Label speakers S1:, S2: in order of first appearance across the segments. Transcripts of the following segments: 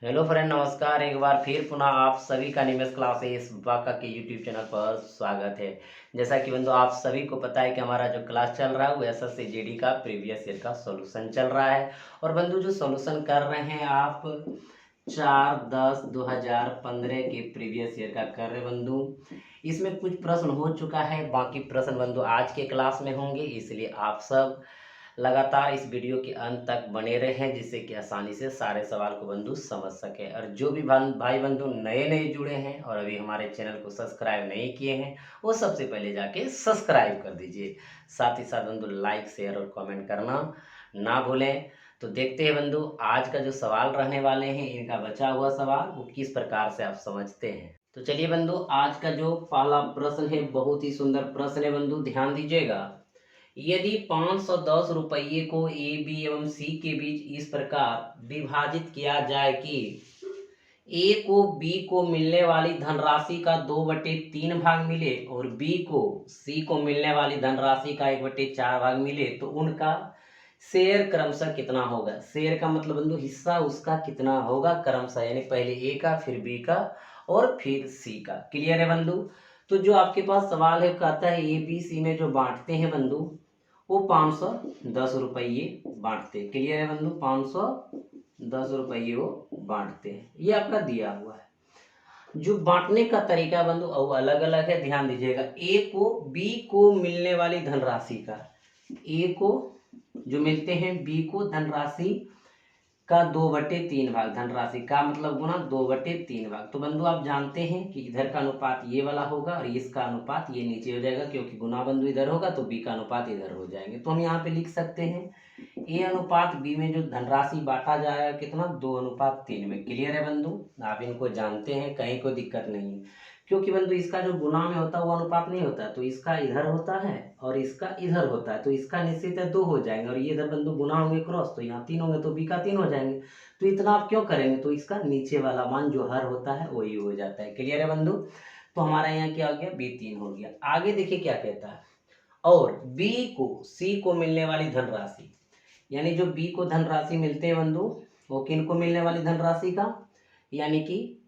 S1: Hello friend, नमस्कार। एक बार फिर पुनः आप सभी का निमेश क्लासेस बाका के यूट्यूब चैनल पर स्वागत है। जैसा कि बंधु आप सभी को पता है कि हमारा जो क्लास चल रहा है वो एसएससी जीडी का प्रीवियस ईयर का सॉल्यूशन चल रहा है। और बंधु जो सॉल्यूशन कर रहे हैं आप 4/10/2015 के प्रीवियस ईयर का कर रहे बंधु। इसमें कुछ प्रश्न हो चुका है, बाकी प्रश्न बंधु आज के क्लास में होंगे, इसलिए आप सब लगातार इस वीडियो के अंत तक बने रहें जिससे कि आसानी से सारे सवाल को बंधु समझ सके। और जो भी भाई बंधु नए नए जुड़े हैं और अभी हमारे चैनल को सब्सक्राइब नहीं किए हैं वो सबसे पहले जाके सब्सक्राइब कर दीजिए। साथ ही साथ बंधु लाइक शेयर और कमेंट करना ना भूलें। तो देखते हैं बंधु आज का जो सवाल रहने वाले हैं, इनका बचा हुआ सवाल वो किस प्रकार से आप समझते हैं। तो चलिए बंधु, आज का जो पहला प्रश्न है बहुत ही सुंदर प्रश्न है बंधु, ध्यान दीजिएगा। यदि 510 रुपये को ए बी एवं सी के बीच इस प्रकार विभाजित किया जाए कि ए को बी को मिलने वाली धनराशि का 2/3 भाग मिले और बी को सी को मिलने वाली धनराशि का 1/4 भाग मिले, तो उनका शेयर क्रमशः कितना होगा। शेयर का मतलब बंधु हिस्सा उसका कितना होगा क्रमशः, यानी पहले ए का फिर बी का और फिर सी का। क्लियर है बंधु। तो जो आपके पास सवाल है कहता है ए बी सी में जो बांटते हैं बंधु वो 510 रुपये बांटते हैं। क्लियर है बंधु, 510 रुपये वो बांटते हैं, ये आपका दिया हुआ है। जो बांटने का तरीका बंधु वो अलग अलग है, ध्यान दीजिएगा। ए को बी को मिलने वाली धनराशि का, ए को जो मिलते हैं बी को धनराशि का 2/3 भाग, धनराशि का मतलब गुना 2/3 भाग। तो बंधु आप जानते हैं कि इधर का अनुपात ये वाला होगा और इसका अनुपात ये नीचे हो जाएगा, क्योंकि गुना बंधु इधर होगा तो बी का अनुपात इधर हो जाएंगे। तो हम यहाँ पे लिख सकते हैं ए अनुपात बी में जो धनराशि बांटा जा रहा है कितना, 2/3 में। क्लियर है बंधु, आप इनको जानते हैं, कहीं कोई दिक्कत नहीं है। क्योंकि बंधु इसका जो गुना में होता है वो अनुपात नहीं होता, तो इसका इधर होता है और इसका इधर होता है, तो इसका निश्चित है 2 हो जाएंगे और ये इधर बंधु गुना होंगे क्रॉस, तो यहाँ 3 होंगे तो बी का 3 हो जाएंगे। तो इतना आप क्यों करेंगे, तो इसका नीचे वाला मान जो हर होता है वही हो जाता है। क्लियर है बंधु। तो हमारा यहाँ क्या हो गया, B3 हो गया। आगे देखिए क्या कहता है, और बी को सी को मिलने वाली धनराशि, यानी जो बी को धनराशि मिलते हैं बंधु वो किन को मिलने वाली धनराशि का, यानी कि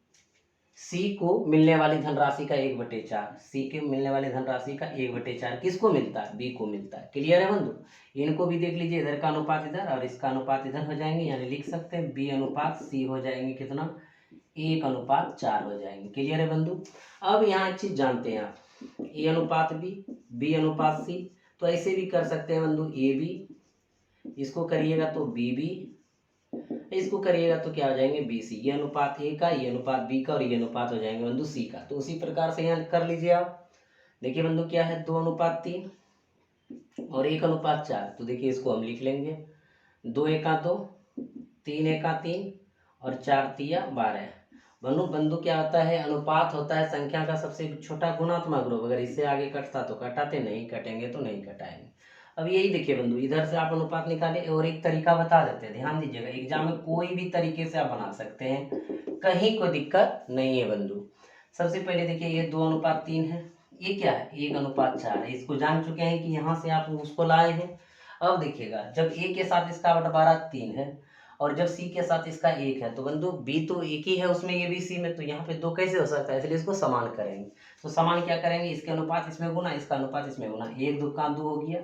S1: सी को मिलने वाली धनराशि का 1/4, सी के मिलने वाली धनराशि का 1/4 किसको मिलता है, बी को मिलता है। क्लियर है बंधु। इनको भी देख लीजिए, इधर का अनुपात इधर और इसका अनुपात इधर हो जाएंगे, यानी लिख सकते हैं बी अनुपात सी हो जाएंगे कितना, 1/4 हो जाएंगे। क्लियर है बंधु। अब यहाँ एक चीज जानते हैं आप, ए अनुपात बी अनुपात सी, तो ऐसे भी कर सकते हैं बंधु, ए बी इसको करिएगा तो बी बी, इसको करिएगा तो क्या हो जाएंगे बी सी। ये अनुपात ए का, ये अनुपात बी का और ये अनुपात हो जाएंगे बंधु सी का। तो उसी प्रकार से यहाँ कर लीजिए आप। देखिए बंधु क्या है, 2/3 और 1/4। तो देखिए इसको हम लिख लेंगे, 2 एका 2, 3 एका 3 और 4 तिया 12। बंधु बंधु क्या होता है, अनुपात होता है संख्या का सबसे छोटा गुणात्मक रूप। अगर इससे आगे कटता तो कटाते, नहीं कटेंगे तो नहीं कटाएंगे। अब यही देखिए बंधु, इधर से आप अनुपात निकाले और एक तरीका बता देते हैं, ध्यान दीजिएगा। एग्जाम में कोई भी तरीके से आप बना सकते हैं, कहीं कोई दिक्कत नहीं है बंधु। सबसे पहले देखिए ये 2/3 है, ये क्या है 1/4 है, इसको जान चुके हैं कि यहाँ से आप उसको लाए हैं। अब देखिएगा जब ए के साथ इसका बंटवारा 3 है और जब सी के साथ इसका 1 है, तो बंधु बी तो एक ही है उसमें, ये भी सी में, तो यहाँ पे 2 कैसे हो सकता है, इसलिए इसको समान करेंगे। तो समान क्या करेंगे, इसके अनुपात इसमें गुना, इसका अनुपात इसमें गुना। 1 2 का 2 हो गया,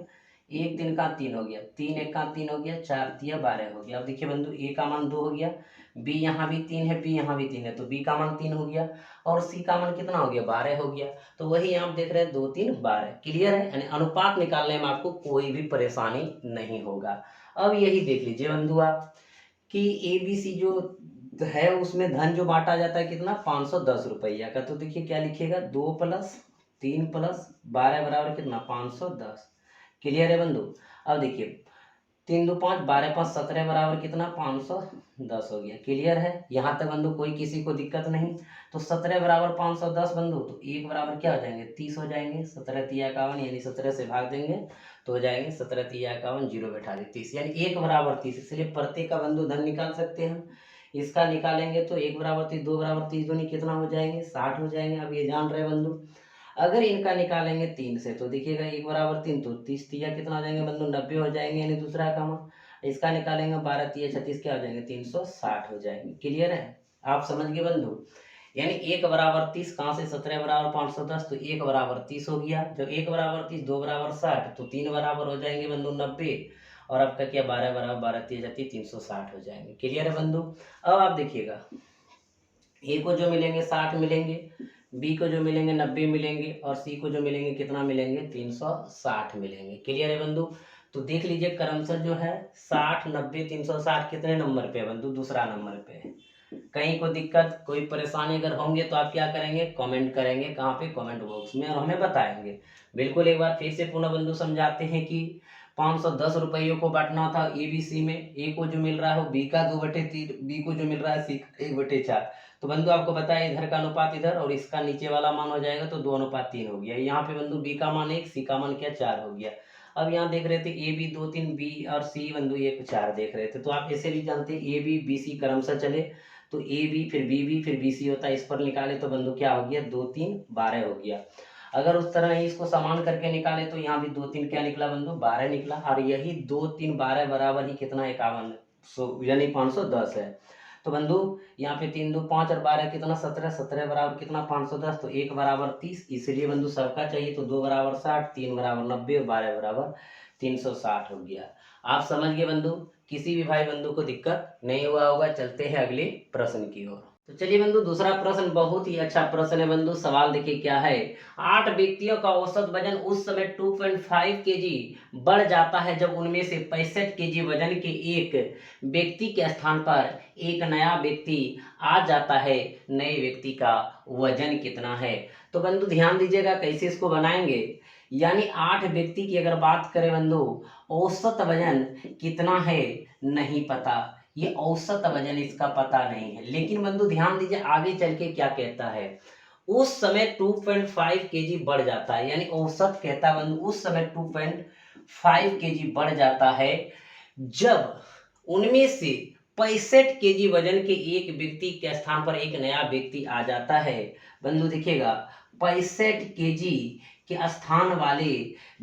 S1: 1 3 का 3 हो गया, 3 1 का 3 हो गया, 4 तिया 12 हो गया। अब देखिए बंधु ए का मान 2 हो गया, बी यहाँ भी 3 है, बी यहाँ भी 3 है, तो बी का मान 3 हो गया और सी का मान कितना हो गया, 12 हो गया। तो वही आप देख रहे हैं 2 3 12। क्लियर है, यानी अनुपात निकालने में आपको कोई भी परेशानी नहीं होगा। अब यही देख लीजिए बंधु आप कि ए बी सी जो है उसमें धन जो बांटा जाता है कितना, 510 रुपया का। तो देखिए क्या लिखिएगा, 2 + 3 + 12 बराबर कितना, 510। क्लियर है बंधु। अब देखिए 3 2 5 12 5 17 बराबर कितना, 510 हो गया। क्लियर है, यहाँ तक बंधु कोई किसी को दिक्कत नहीं। तो 17 बराबर 510 बंधु, तो 1 बराबर क्या हो जाएंगे, 30 हो जाएंगे। 17 तिया 51, यानी 17 से भाग देंगे तो हो जाएंगे 17 तिया 51, 0 बैठा दे 30, यानी 1 बराबर 30। इसलिए प्रत्येक का बंधु धन निकाल सकते हैं हम। इसका निकालेंगे तो 1 बराबर 30, 2 बराबर 30 दूनी कितना हो जाएंगे, 60 हो जाएंगे। अब ये जान रहे बंधु। अगर इनका निकालेंगे 3 से, तो देखिएगा 1 बराबर 3, तो 30 तिया कितना हो जाएंगे बंधु, 90 हो जाएंगे, यानी दूसरा का मान। इसका निकालेंगे 12 3 36 क्या हो जाएंगे 360 हो जाएंगे। क्लियर है, आप समझ गए बंधु। यानी 1 बराबर 30, कहाँ से 17 बराबर 510, तो 1 बराबर 30 हो गया। जब 1 बराबर 30, 2 बराबर 60, तो 3 बराबर हो जाएंगे बंधु 90, और आपका क्या 12 बराबर 12 3 36 360 हो जाएंगे। क्लियर है बंधु। अब आप देखिएगा, ए को जो मिलेंगे 60 मिलेंगे, बी को जो मिलेंगे 90 मिलेंगे, और सी को जो मिलेंगे कितना मिलेंगे 360 मिलेंगे। क्लियर है बंधु। तो देख लीजिए क्रमशः जो है 60 90 360 कितने नंबर पे है बंधु, दूसरा नंबर पे है। कहीं को दिक्कत कोई परेशानी अगर होंगे तो आप क्या करेंगे, कमेंट करेंगे, कहाँ पे, कमेंट बॉक्स में, और हमें बताएंगे। बिल्कुल एक बार फिर से पुनः बंधु समझाते हैं कि 510 रुपयों को बांटना था ABC में। ए को जो मिल रहा है वो बी का 2/3, बी को जो मिल रहा है सी का 1/4। तो बंधु आपको बताया इधर का अनुपात इधर, और इसका नीचे वाला मान हो जाएगा तो 2:3 हो गया। यहाँ पे बंधु बी का मान 1, सी का मान क्या 4 हो गया। अब यहाँ देख रहे थे ए बी 2 3, बी और सी बंधु 1 4 देख रहे थे। तो आप ऐसे भी जानते हैं A B B C क्रमशः चले तो ए बी फिर बी बी फिर बी सी होता है। इस पर निकाले तो बंधु क्या हो गया 2 3 12 हो गया। अगर उस तरह ही इसको समान करके निकाले तो यहाँ भी 2 3 क्या निकला बंधु 12 निकला, और यही 2 3 12 बराबर ही कितना 51 यानी 510 है। तो बंधु यहाँ पे 3 2 5 और 12 कितना 17, 17 बराबर कितना 510, तो 1 बराबर 30, इसलिए बंधु सबका चाहिए तो 2 बराबर 60, 3 बराबर 90 और 12 बराबर 360 हो गया। आप समझ गए बंधु। किसी भी भाई बंधु को दिक्कत नहीं हुआ होगा। चलते हैं अगले प्रश्न की ओर। तो चलिए बंधु, दूसरा प्रश्न बहुत ही अच्छा प्रश्न है बंधु। सवाल देखिए क्या है। 8 व्यक्तियों का औसत वजन उस समय 2.5 केजी बढ़ जाता है जब उनमें से 65 केजी वजन के एक व्यक्ति के स्थान पर एक नया व्यक्ति आ जाता है। नए व्यक्ति का वजन कितना है। तो बंधु ध्यान दीजिएगा कैसे इसको बनाएंगे। यानी 8 व्यक्ति की अगर बात करें बंधु, औसत वजन कितना है नहीं पता, ये औसत वजन इसका पता नहीं है। लेकिन बंधु ध्यान दीजिए आगे चल के क्या कहता है। उस समय 2.5 केजी बढ़ जाता है, यानी औसत कहता है बंधु उस समय 2.5 केजी बढ़ जाता है जब उनमें से 65 केजी वजन के एक व्यक्ति के स्थान पर एक नया व्यक्ति आ जाता है। बंधु देखिएगा 65 केजी के स्थान वाले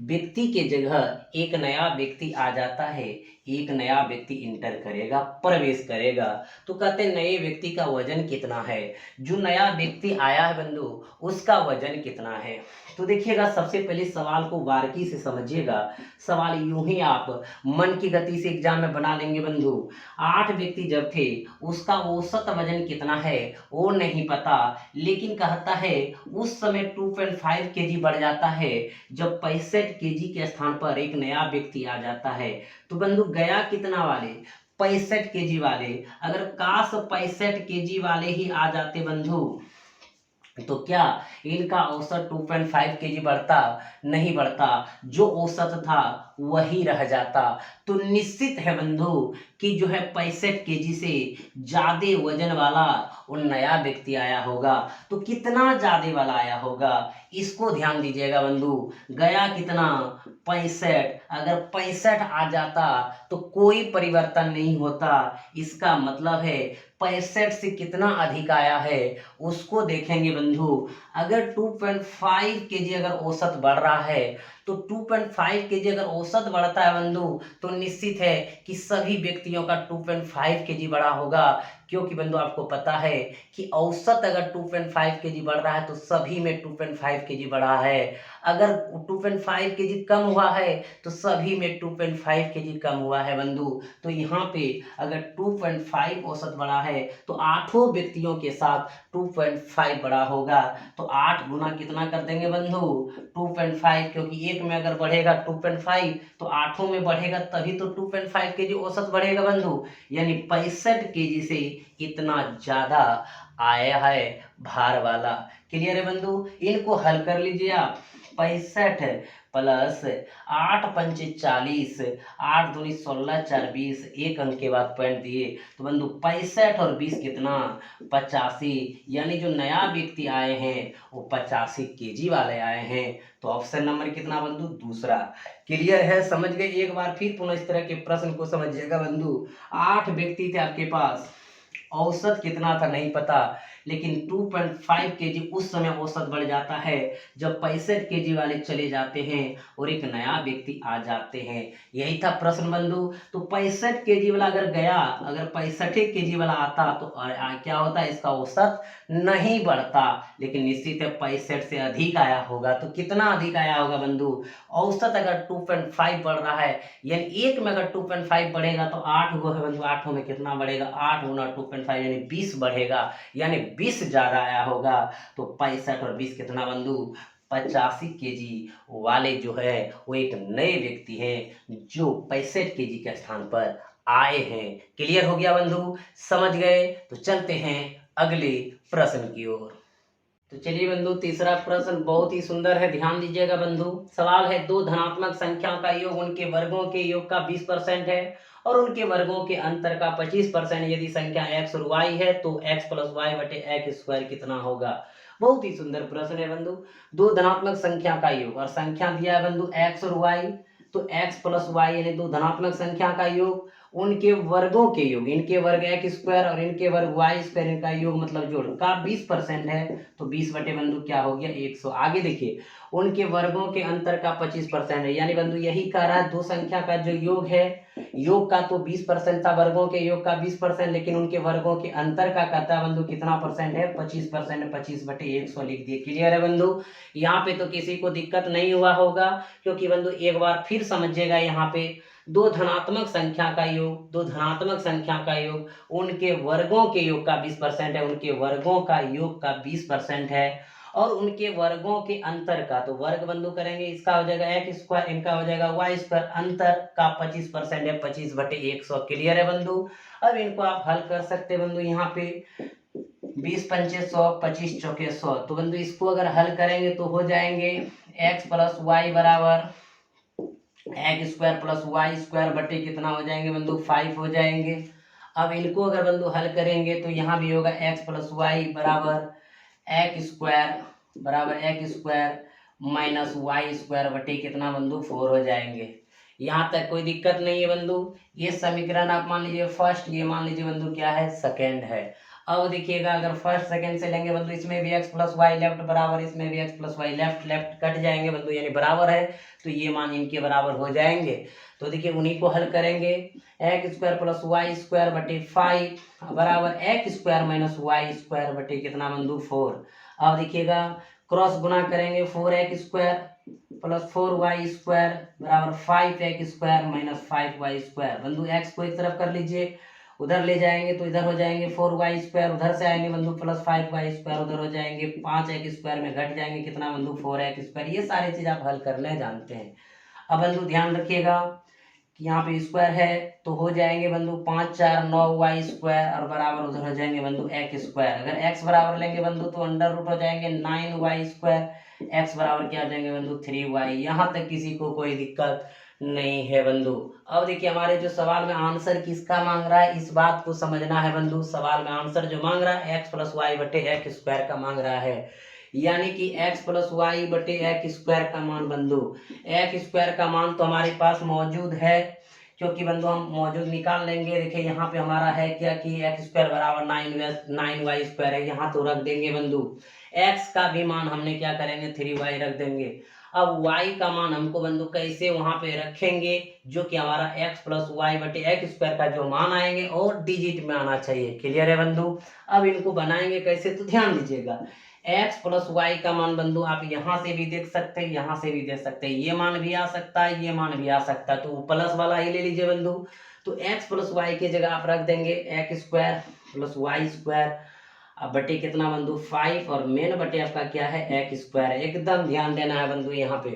S1: व्यक्ति के जगह एक नया व्यक्ति आ जाता है। एक नया व्यक्ति इंटर करेगा, प्रवेश करेगा। तो कहते हैं नए व्यक्ति का वजन कितना है। जो नया व्यक्ति आया है बंधु उसका वजन कितना है। तो देखिएगा सबसे पहले सवाल को बारीकी से समझिएगा। सवाल यूं ही आप मन की गति से एग्जाम में बना लेंगे बंधु। 8 व्यक्ति जब थे उसका औसत वजन कितना है वो नहीं पता, लेकिन कहता है उस समय 2.5 केजी बढ़ जाता है जब 65 केजी के स्थान पर एक नया व्यक्ति आ जाता है। तो बंधु गया कितना वाले 65 केजी वाले। अगर काश 65 केजी वाले ही आ जाते बंधु तो क्या इनका औसत 2.5 केजी बढ़ता, नहीं बढ़ता। जो औसत था वही रह जाता। तो निश्चित है बंधु कि जो है 65 केजी से ज्यादा वजन वाला वो नया व्यक्ति आया होगा। तो कितना ज्यादा वाला आया होगा इसको ध्यान दीजिएगा बंधु। गया कितना 65, अगर 65 आ जाता तो कोई परिवर्तन नहीं होता। इसका मतलब है 65 से कितना अधिक आया है उसको देखेंगे बंधु। अगर 2.5 केजी अगर औसत बढ़ रहा है तो 2.5 केजी अगर औसत बढ़ता है बंधु तो निश्चित है कि सभी व्यक्तियों का 2.5 केजी बढ़ा होगा। क्योंकि बंधु आपको पता है कि औसत अगर 2.5 केजी बढ़ रहा है तो सभी में 2.5 केजी बढ़ा है। अगर 2.5 केजी कम हुआ है तो सभी में 2.5 केजी कम हुआ है बंधु। तो यहाँ पे अगर 2.5 औसत बढ़ा है तो 8 व्यक्तियों के साथ 2.5 बढ़ा होगा। तो 8 गुना कितना कर देंगे बंधु 2.5, क्योंकि एक में अगर बढ़ेगा 2.5 तो 8 में बढ़ेगा तभी तो 2.5 केजी औसत बढ़ेगा बंधु। यानी 65 केजी से इतना ज्यादा आया है भार वाला। क्लियर है बंधु। इनको हल कर लीजिए आप। 65 प्लस 8 पंचे 40, 8 दूनी 16 4 20, एक अंक के बाद पॉइंट दिए तो बंधु 65 और 20 कितना 85। यानी जो नया व्यक्ति आए हैं वो 85 केजी वाले आए हैं। तो ऑप्शन नंबर कितना बंधु दूसरा। क्लियर है, समझ गए। एक बार फिर पुनः इस तरह के प्रश्न को समझिएगा बंधु। 8 व्यक्ति थे आपके पास, औसत कितना था नहीं पता, लेकिन 2.5 केजी उस समय औसत बढ़ जाता है जब 65 केजी वाले चले जाते हैं और एक नया व्यक्ति आ जाते हैं। यही था प्रश्न बंधु। तो 65 केजी वाला अगर गया, अगर 65 केजी वाला आता तो क्या होता है, इसका औसत नहीं बढ़ता, लेकिन निश्चित है 65 से अधिक आया होगा। तो कितना अधिक आया होगा बंधु, औसत अगर 2.5 बढ़ रहा है, यानी एक में अगर 2.5 बढ़ेगा तो 8 गो है बंधु, 8 में कितना बढ़ेगा, 8 गुना 2.5 यानी 20 बढ़ेगा, यानी 20 ज्यादा आया होगा। तो 65 और 20 कितना बंधु, 85 केजी वाले जो है वो एक नए व्यक्ति हैं जो 65 केजी के स्थान पर आए हैं। क्लियर हो गया बंधु, समझ गए? तो चलते हैं अगले प्रश्न की ओर। तो चलिए बंधु, तीसरा प्रश्न बहुत ही सुंदर है, ध्यान दीजिएगा बंधु। सवाल है, दो धनात्मक संख्या का योग उनके वर्गों के योग का 20% है और उनके वर्गों के अंतर का 25%। यदि संख्या x और y है तो x प्लस वाई बटे एक्स स्क्वायर कितना होगा। बहुत ही सुंदर प्रश्न है बंधु। दो धनात्मक संख्या का योग और संख्या दिया है बंधु x और y, तो x प्लस वाई यानी दो धनात्मक संख्या का योग, उनके वर्गों के योग, इनके वर्ग एक्स स्क्वायर और इनके वर्ग वाई स्क्वायर, इनका योग मतलब जोड़ का 20% है, तो 20 बटे बंधु क्या हो गया 100। आगे देखिए, उनके वर्गों के अंतर का 25% है, यानी बंधु यही कह रहा है दो संख्या का जो योग है, योग का तो 20% था, वर्गों के योग का 20%, लेकिन उनके वर्गों के अंतर का कहता है बंधु कितना परसेंट है, 25%। 25 बटे 100 लिख दिए। क्लियर है बंधु? यहाँ पे तो किसी को दिक्कत नहीं हुआ होगा, क्योंकि बंधु एक बार फिर समझिएगा, यहाँ पे दो धनात्मक संख्या का योग, दो धनात्मक संख्या का योग, उनके वर्गों के योग का 20% है, उनके वर्गों का योग का 20% है, और उनके वर्गों के अंतर का, तो वर्ग बंधु करेंगे, इसका हो जाएगा एक्स स्क्वायर, इनका हो जाएगा वाई स्क्वायर, अंतर का 25% है, 25 बटे 100। क्लियर है बंधु? अब इनको आप हल कर सकते हैं बंधु, यहाँ पे 20 पंचे 100, 25 चौके 100, तो बंधु इसको अगर हल करेंगे तो हो जाएंगे x प्लस वाई बराबर x square plus y square बटे कितना हो जाएंगे बंधु 5 हो जाएंगे। अब इनको अगर बंधु हल करेंगे तो यहाँ भी होगा x प्लस वाई बराबर x square minus y square बटे कितना बंधु 4 हो जाएंगे। यहाँ तक कोई दिक्कत नहीं है बंधु। ये समीकरण आप मान लीजिए फर्स्ट, ये मान लीजिए बंधु क्या है, सेकेंड है। अब देखिएगा, अगर फर्स्ट सेकंड से लेंगे बंधु, इसमें भी x प्लस वाई लेफ्ट बराबर, इसमें भी x plus y left, left cut जाएंगे बंधु, यानी बराबर है, तो ये मान इनके बराबर हो जाएंगे। तो देखिए उन्हीं को हल करेंगे, x square plus y square बटे 5 बराबर x square minus y square बटे कितना बंधु 4। अब देखिएगा क्रॉस गुना करेंगे, 4x square plus 4y square बराबर 5x square minus 5y square. बंधु x को एक तरफ कर लीजिए, उधर ले जाएंगे तो इधर हो जाएंगे 4y स्क्वायर, उधर से आएंगे बंधु प्लस 5y स्क्वायर, उधर हो जाएंगे 5x स्क्वायर में घट जाएंगे कितना बंधु 4x स्क्वायर। ये सारी चीज आप हल करने जानते हैं। अब बंधु ध्यान रखिएगा कि यहाँ पे स्क्वायर है तो हो जाएंगे बंधु 5 4 9y स्क्वायर और बराबर उधर हो जाएंगे बंधु x स्क्वायर। अगर x बराबर लेंगे बंधु तो अंडर रूट हो जाएंगे 9y स्क्वायर, x बराबर क्या हो जाएंगे बंधु 3y। यहाँ तक किसी को कोई दिक्कत नहीं है बंधु। अब देखिए हमारे जो सवाल में आंसर किसका मांग रहा है, इस बात को समझना है बंधु। सवाल में आंसर जो मांग रहा है x प्लस वाई बटे एक्स स्क्वायर का मांग रहा है, यानी कि x प्लस वाई बटे एक्स स्क्वायर का मान बंधु, एक्स स्क्वायर का मान तो हमारे पास मौजूद है, क्योंकि बंधु हम मौजूद निकाल लेंगे। देखिए यहाँ पे हमारा है क्या कि एक्स स्क्वायर बराबर 9y स्क्वायर है, यहाँ तो रख देंगे बंधु। x का भी मान हमने क्या करेंगे 3y रख देंगे। अब y का मान हमको बंधु कैसे वहां पे रखेंगे, जो कि हमारा x प्लस वाई बटे एक्स स्क्वायर का जो मान आएंगे और डिजिट में आना चाहिए। क्लियर है बंधु? अब इनको बनाएंगे कैसे, तो ध्यान दीजिएगा। x प्लस वाई का मान बंधु आप यहाँ से भी देख सकते हैं, यहाँ से भी देख सकते हैं, ये मान भी आ सकता है, ये मान भी आ सकता है, तो प्लस वाला ही ले लीजिए बंधु। तो x प्लस वाई की जगह आप रख देंगे x square plus y square, अब बटे कितना बंधु 5, और मेन बटे आपका क्या है एक्स स्क्वायर है। एकदम ध्यान देना है बंधु यहाँ पे।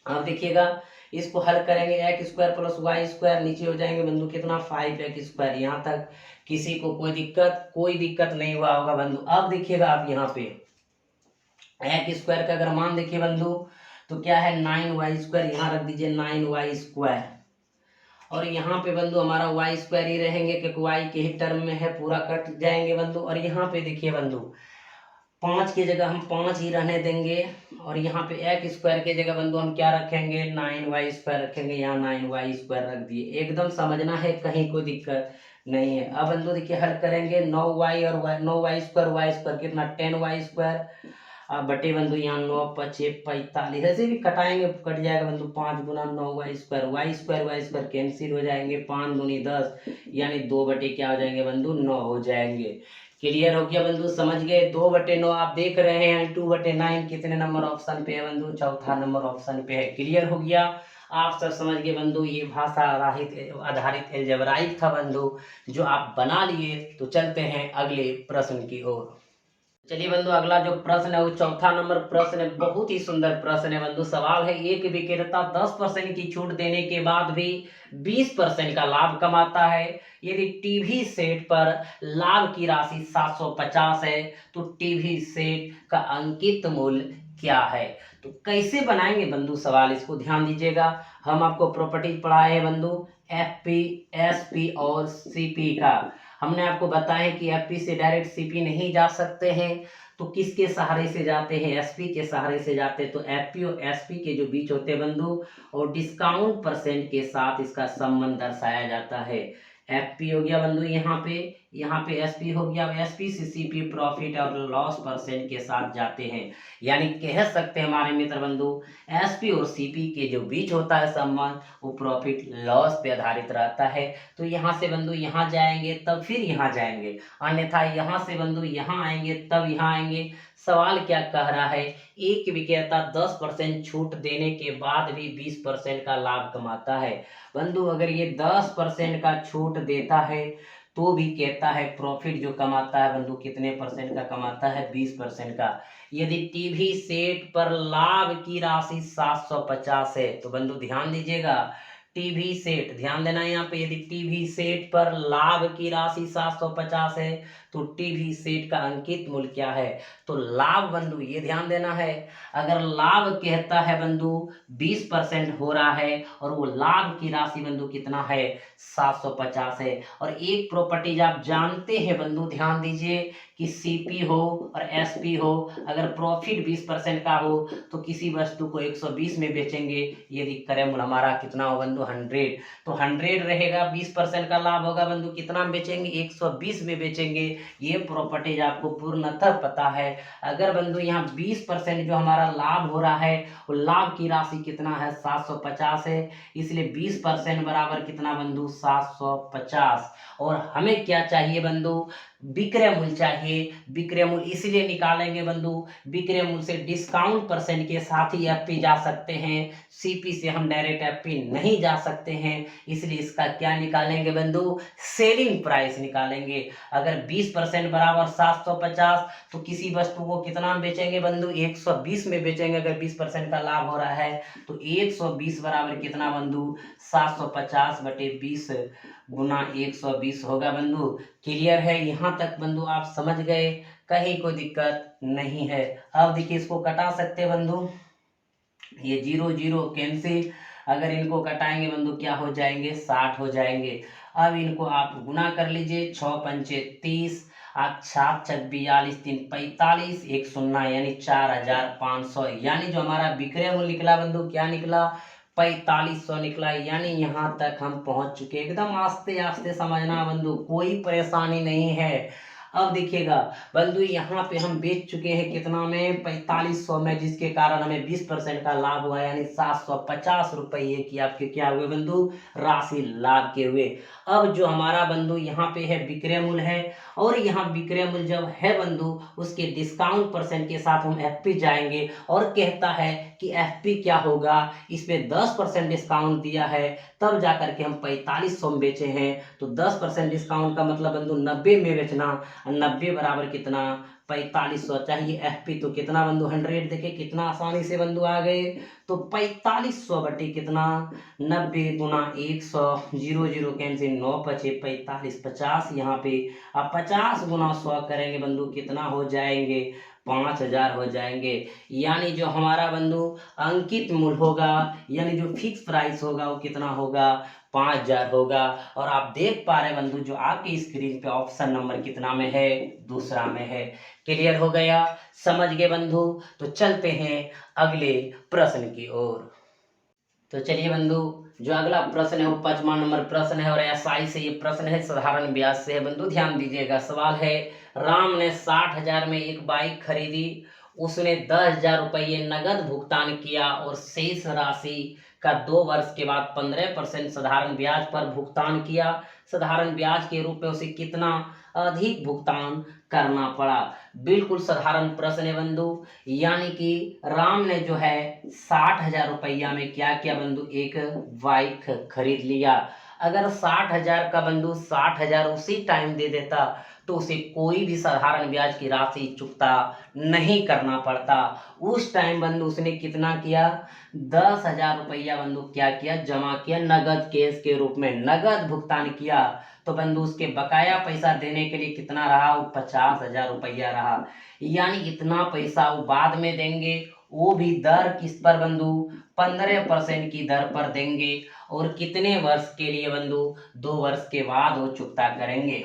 S1: अब देखिएगा इसको हल करेंगे, x square plus y square, नीचे हो जाएंगे बंधु कितना 5x स्क्वायर। यहाँ तक किसी को कोई दिक्कत नहीं हुआ होगा बंधु। अब देखिएगा आप यहाँ पे एक्स स्क्वायर का अगर मान देखिए बंधु तो क्या है 9y स्क्वायर, यहाँ रख दीजिए 9y स्क्वायर, और यहाँ पे बंधु हमारा वाई स्क्वायर ही रहेंगे क्योंकि वाई के ही टर्म में है, पूरा कट जाएंगे बंधु। और यहाँ पे देखिए बंधु 5 की जगह हम 5 ही रहने देंगे, और यहाँ पे एक्स स्क्वायर की जगह बंधु हम क्या रखेंगे 9y स्क्वायर रखेंगे, यहाँ 9y स्क्वायर रख दिए। एकदम समझना है, कहीं कोई दिक्कत नहीं है। अब बंधु देखिए हल करेंगे, 9y और y, 9y² कितना 10y², अब बटे बंधु यहाँ 9×5 = 45, ऐसे भी कटाएंगे कट जाएगा बंधु, 5 गुना 9y², y² कैंसिल हो जाएंगे, 5 दूनी 10 यानी 2 बटे क्या हो जाएंगे बंधु 9 हो जाएंगे। क्लियर हो गया बंधु, समझ गए। 2/9 आप देख रहे हैं, 2/9 कितने नंबर ऑप्शन पे है बंधु, चौथा नंबर ऑप्शन पे है। क्लियर हो गया, आप सब समझ गए बंधु। ये भाषा आधारित अलजेब्राइक था बंधु, जो आप बना लिए। तो चलते हैं अगले प्रश्न की ओर। चलिए बंधु, अगला जो प्रश्न है वो चौथा नंबर प्रश्न है। बहुत ही सुंदर प्रश्न है बंधु। सवाल है, एक विक्रेता 10% की छूट देने के बाद भी 20% का लाभ कमाता है। यदि टीवी सेट पर लाभ की राशि 750 है तो टीवी सेट का अंकित मूल्य क्या है। तो कैसे बनाएंगे बंधु सवाल, इसको ध्यान दीजिएगा। हम आपको प्रॉपर्टीज पढ़ाए हैं बंधु, एफपी, एसपी और सीपी का। हमने आपको बताया कि एफपी से डायरेक्ट सीपी नहीं जा सकते हैं, तो किसके सहारे से जाते हैं, एसपी के सहारे से जाते हैं। तो एफपी और एसपी के जो बीच होते हैं बंधु, और डिस्काउंट परसेंट के साथ इसका संबंध दर्शाया जाता है। एफपी हो गया बंधु यहाँ पे एसपी हो गया। एसपी से सीपी प्रॉफिट और लॉस परसेंट के साथ जाते हैं। यानी कह सकते हैं हमारे मित्र बंधु, एसपी और सीपी के जो बीच होता है संबंध, वो प्रॉफिट लॉस पे आधारित रहता है। तो यहाँ से बंधु यहाँ जाएंगे तब फिर यहाँ जाएंगे, अन्यथा यहाँ से बंधु यहाँ आएंगे तब यहाँ आएंगे। सवाल क्या कह रहा है, एक विक्रेता 10% छूट देने के बाद भी 20% का लाभ कमाता है। बंधु अगर ये 10% का छूट देता है तो भी कहता है प्रॉफिट जो कमाता है बंधु कितने परसेंट का कमाता है, 20% का। यदि टीवी सेट पर लाभ की राशि 750 है तो बंधु ध्यान दीजिएगा, टीवी सेट ध्यान देना है यहाँ पे। यदि टीवी सेट पर लाभ की राशि 750 है तो टीवी सेट का अंकित मूल्य क्या है। तो लाभ बंधु ये ध्यान देना है, अगर लाभ कहता है बंधु 20% हो रहा है और वो लाभ की राशि बंधु कितना है 750 है। और एक प्रॉपर्टीज आप जानते हैं बंधु, ध्यान दीजिए कि सीपी हो और एसपी हो, अगर प्रॉफिट 20% का हो तो किसी वस्तु को 120 में बेचेंगे। यदि क्रय मूल्य हमारा कितना हो बंधु 100, तो 100 रहेगा, 20% का लाभ होगा बंधु कितना में बेचेंगे 120 में बेचेंगे। ये प्रॉपर्टीज आपको पूर्णतः पता है। अगर बंधु यहाँ 20% जो हमारा लाभ हो रहा है वो लाभ की राशि कितना है 750 है, इसलिए 20% बराबर कितना बंधु 750। और हमें क्या चाहिए बंधु, विक्रय मूल्य चाहिए। विक्रय मूल्य इसलिए निकालेंगे बंधु, विक्रय मूल्य से डिस्काउंट परसेंट के साथ ही एफपी जा सकते हैं, सीपी से हम डायरेक्ट एफपी नहीं जा सकते हैं। इसलिए इसका क्या निकालेंगे बंधु, सेलिंग प्राइस निकालेंगे। अगर 20% बराबर 750 तो किसी वस्तु को कितना में बेचेंगे बंधु 120 में बेचेंगे। अगर 20% का लाभ हो रहा है तो 120 बराबर कितना बंधु 750 बटे 20 गुना 120 होगा बंधु। क्लियर है यहाँ तक बंधु, आप समझ गए, कहीं कोई दिक्कत नहीं है। अब देखिए इसको कटा सकते हैं बंधु, ये 0 0 कैंसिल, अगर इनको कटाएंगे बंधु क्या हो जाएंगे 60 हो जाएंगे। अब इनको आप गुना कर लीजिए, 6 पंचे 30, 7 छक 42, 3 45, 1 शून्य यानी 4500, यानी जो हमारा विक्रय मूल्य निकला बंधु क्या निकला 4500 निकला। यानी यहाँ तक हम पहुंच चुके, एकदम आस्ते आस्ते समझना बंधु, कोई परेशानी नहीं है। अब देखिएगा बंधु यहाँ पे हम बेच चुके हैं कितना में 4500 में, जिसके कारण हमें 20% का लाभ हुआ, यानी 750 रुपये की आपके क्या हुए बंधु राशि लाभ के हुए। अब जो हमारा बंधु यहाँ पे है विक्रय मूल्य है, और यहाँ विक्रय मूल्य जब है बंधु उसके डिस्काउंट परसेंट के साथ हम एफपी जाएंगे, और कहता है कि एफपी क्या होगा, इस पे 10% डिस्काउंट दिया है तब जाकर के हम 4500 में बेचे हैं। तो 10% डिस्काउंट का मतलब बंधु 90 में बेचना, 90 बराबर कितना 4500 चाहिए एफपी, तो कितना बंधु 100, देखे कितना आसानी से बंधु आ गए। तो 4500 बटे कितना 90 गुना 100, 0 0 कैंसिल, 9 पचे 45, 50 यहाँ पे। अब 50 गुना 100 करेंगे बंधु कितना हो जाएंगे 5000 हो जाएंगे। यानी जो हमारा बंधु अंकित मूल्य होगा, यानी जो फिक्स प्राइस होगा वो कितना होगा 5000 होगा। और आप देख पा रहे बंधु जो आपकी स्क्रीन पे ऑप्शन नंबर कितना में है, दूसरा में है। क्लियर हो गया, समझ गए बंधु। तो चलते हैं अगले प्रश्न की ओर। तो चलिए बंधु, जो अगला प्रश्न है वो 5वां नंबर प्रश्न है और एसआई से ये प्रश्न है, साधारण ब्याज से है बंधु। ध्यान दीजिएगा। सवाल है, राम ने 60,000 में एक बाइक खरीदी। उसने 10,000 रुपये नगद भुगतान किया और शेष राशि का 2 वर्ष के बाद 15% साधारण ब्याज पर भुगतान किया। साधारण ब्याज के रूप में उसे कितना अधिक भुगतान करना पड़ा? बिल्कुल साधारण प्रश्न है बंधु। यानी कि राम ने जो है 60,000 रुपया में क्या किया बंधु, एक बाइक खरीद लिया। अगर 60,000 का बंधु 60,000 उसी टाइम दे देता तो उसे कोई भी साधारण ब्याज की राशि चुकता नहीं करना पड़ता। उस टाइम बंधु उसने कितना किया, 10,000 रुपया बंधु क्या किया, जमा किया, नगद केस के रूप में नगद भुगतान किया। तो बंधु उसके बकाया पैसा देने के लिए कितना रहा, वो 50,000 रुपया रहा। यानी इतना पैसा वो बाद में देंगे, वो भी दर किस पर बंधु, 15% की दर पर देंगे। और कितने वर्ष के लिए बंधु, 2 वर्ष के बाद वो चुकता करेंगे।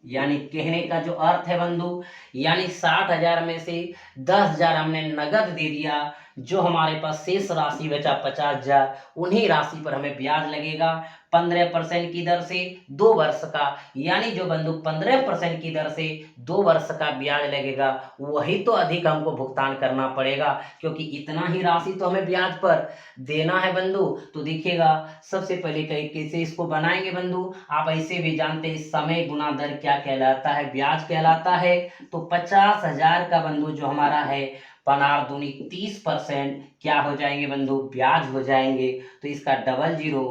S1: यानी कहने का जो अर्थ है बंधु, यानी 60,000 में से 10,000 हमने नगद दे दिया, जो हमारे पास शेष राशि बचा 50,000, उन्हीं राशि पर हमें ब्याज लगेगा 15% की दर से 2 वर्ष का। यानी जो बंधु 15% की दर से 2 वर्ष का ब्याज लगेगा, वही तो अधिक हमको भुगतान करना पड़ेगा, क्योंकि इतना ही राशि तो हमें ब्याज पर देना है बंधु। तो देखिएगा, सबसे पहले कैसे इसको बनाएंगे बंधु, आप ऐसे भी जानते हैं समय गुना दर क्या कहलाता है, ब्याज कहलाता है। तो 50,000 का बंधु जो हमारा है, पनार दूनी 30% क्या हो जाएंगे बंधु, ब्याज हो जाएंगे। तो इसका डबल जीरो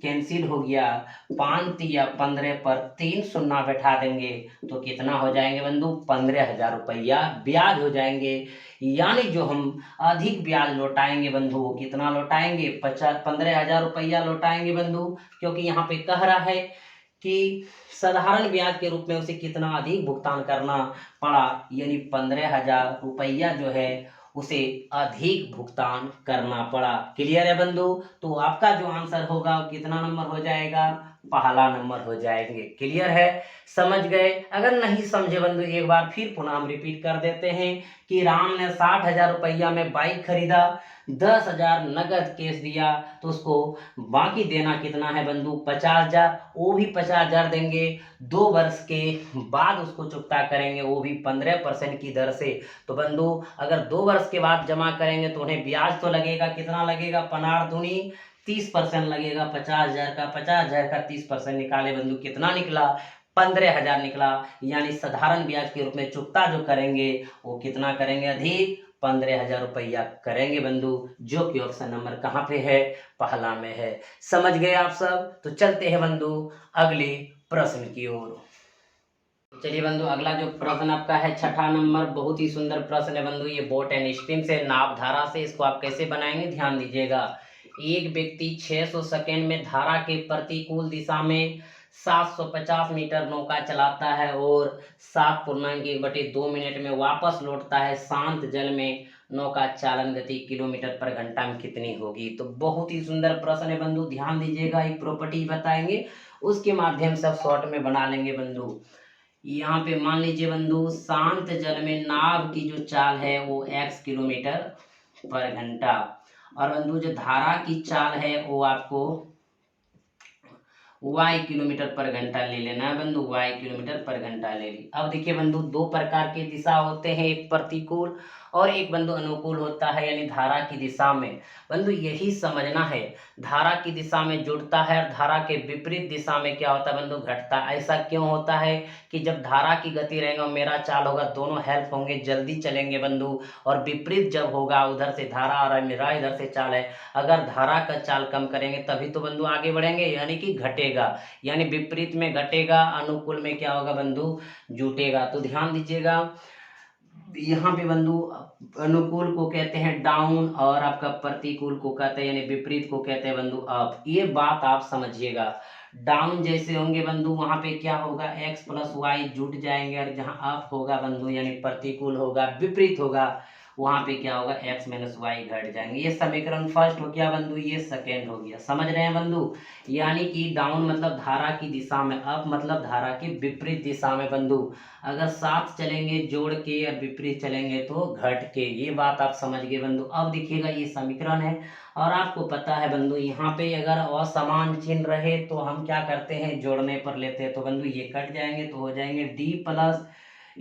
S1: कैंसिल हो गया, 5 या 15 पर 3 शून्य बैठा देंगे तो कितना हो जाएंगे बंधु, 15,000 रुपया ब्याज हो जाएंगे। यानी जो हम अधिक ब्याज लौटाएंगे बंधु, वो कितना लौटाएंगे, 15,000 रुपया लौटाएंगे बंधु। क्योंकि यहाँ पे कह रहा है कि साधारण ब्याज के रूप में उसे कितना अधिक भुगतान करना पड़ा, यानी 15,000 रुपया जो है उसे अधिक भुगतान करना पड़ा। क्लियर है बंधु? तो आपका जो आंसर होगा वो कितना नंबर हो जाएगा, पहला नंबर हो जाएंगे। क्लियर है, समझ गए? अगर नहीं समझे बंधु, एक बार फिर पुनः हम रिपीट कर देते हैं कि राम ने 60,000 रुपया में बाइक खरीदा, 10,000 नगद कैश दिया, तो उसको बाकी देना कितना है बंधु, 50,000। वो भी 50,000 देंगे, 2 वर्ष के बाद उसको चुकता करेंगे, वो भी 15% की दर से। तो बंधु अगर 2 वर्ष के बाद जमा करेंगे तो उन्हें ब्याज तो लगेगा, कितना लगेगा, पनार दूनी 30% लगेगा। 50,000 का 50,000 का 30% निकाले बंधु, कितना निकला, 15,000 निकला। यानी साधारण ब्याज के रूप में चुकता जो करेंगे वो कितना करेंगे, अधिक 15,000 रुपया करेंगे बंधु, जो कि ऑप्शन नंबर कहाँ पे है, पहला में है। समझ गए आप सब? तो चलते हैं बंधु अगले प्रश्न की ओर। चलिए बंधु, अगला जो प्रश्न आपका है 6ठा नंबर, बहुत ही सुंदर प्रश्न है बंधु। ये बोट एंड स्ट्रीम से, नाव धारा से, इसको आप कैसे बनाएंगे ध्यान दीजिएगा। एक व्यक्ति 600 सेकेंड में धारा के प्रतिकूल दिशा में 750 मीटर नौका चलाता है और 7.1/2 मिनट में वापस लौटता है। शांत जल में नौका चालन गति किलोमीटर पर घंटा में कितनी होगी? तो बहुत ही सुंदर प्रश्न है बंधु, ध्यान दीजिएगा। एक प्रॉपर्टी बताएंगे, उसके माध्यम से शॉर्ट में बना लेंगे बंधु। यहाँ पे मान लीजिए बंधु, शांत जल में नाव की जो चाल है वो x किलोमीटर पर घंटा, और बंधु जो धारा की चाल है वो आपको y किलोमीटर पर घंटा ले लेना है बंधु, y किलोमीटर पर घंटा ले ली। अब देखिए बंधु, 2 प्रकार के दिशा होते हैं, एक प्रतिकूल और एक बंधु अनुकूल होता है, यानी धारा की दिशा में। बंधु यही समझना है, धारा की दिशा में जुड़ता है और धारा के विपरीत दिशा में क्या होता है बंधु, घटता है। ऐसा क्यों होता है कि जब धारा की गति रहेगा मेरा चाल होगा, दोनों हेल्प होंगे, जल्दी चलेंगे बंधु। और विपरीत जब होगा, उधर से धारा आ रहा है, मेरा इधर से चाल है, अगर धारा का चाल कम करेंगे तभी तो बंधु आगे बढ़ेंगे, यानी कि घटेगा। यानी विपरीत में घटेगा, अनुकूल में क्या होगा बंधु, जुटेगा। तो ध्यान दीजिएगा, यहाँ पे बंधु अनुकूल को कहते हैं डाउन और आपका प्रतिकूल को कहते हैं, यानी विपरीत को कहते हैं बंधु अप। ये बात आप समझिएगा। डाउन जैसे होंगे बंधु, वहां पे क्या होगा, x + y जुट जाएंगे, और जहां अप होगा बंधु यानी प्रतिकूल होगा, विपरीत होगा, वहाँ पे क्या होगा x माइनस वाई घट जाएंगे। ये समीकरण फर्स्ट हो गया बंधु, ये सेकेंड हो गया। समझ रहे हैं बंधु? यानी कि डाउन मतलब धारा की दिशा में, अप मतलब धारा की विपरीत दिशा में बंधु। अगर साथ चलेंगे जोड़ के और विपरीत चलेंगे तो घट के। ये बात आप समझ गए बंधु। अब देखिएगा ये समीकरण है और आपको पता है बंधु यहाँ पे अगर असमान चिन्ह रहे तो हम क्या करते हैं, जोड़ने पर लेते हैं। तो बंधु ये कट जाएंगे तो हो जाएंगे d प्लस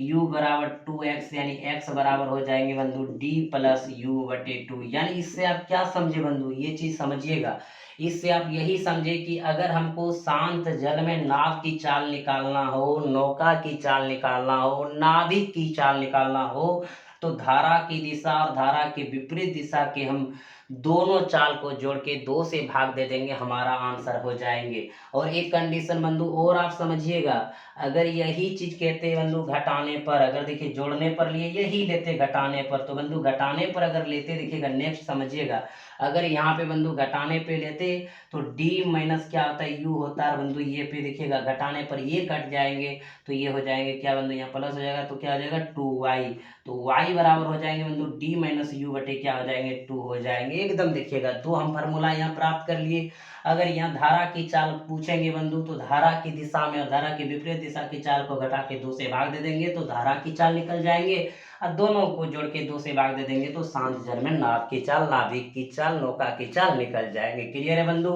S1: u बराबर 2x, यानी x बराबर हो जाएंगे बंधु d प्लस u बटे 2। यानी इससे आप क्या समझे बंधु, ये चीज समझिएगा। इससे आप यही समझे कि अगर हमको शांत जल में नाव की चाल निकालना हो, नौका की चाल निकालना हो, नाविक की चाल निकालना हो, तो धारा की दिशा और धारा के विपरीत दिशा के हम दोनों चाल को जोड़ के 2 से भाग दे देंगे, हमारा आंसर हो जाएंगे। और एक कंडीशन बंधु और आप समझिएगा, अगर यही चीज कहते हैं बंधु घटाने पर, अगर देखिए जोड़ने पर लिए यही लेते घटाने पर, तो बंधु घटाने पर अगर लेते, देखिएगा नेक्स्ट समझिएगा, अगर यहाँ पे बंधु घटाने पे लेते तो d माइनस क्या होता है u होता है बंधु, ये पे देखिएगा घटाने पर ये कट जाएंगे तो ये हो जाएंगे क्या बंधु, यहाँ प्लस हो जाएगा तो क्या हो जाएगा 2y। तो y बराबर हो जाएंगे बंधु d माइनस यू बटे क्या हो जाएंगे 2 हो जाएंगे। एकदम देखिएगा दो हम फार्मूला यहाँ प्राप्त कर लिए। अगर यहाँ धारा की चाल पूछेंगे बंधु तो धारा की दिशा में और धारा की विपरीत दिशा की चाल को घटा के 2 से भाग दे देंगे तो धारा की चाल निकल जाएंगे, और दोनों को जोड़ के 2 से भाग दे देंगे तो शांत जल में नाव की चाल, नाविक की चाल, नौका की चाल निकल जाएंगे। क्लियर है बंधु?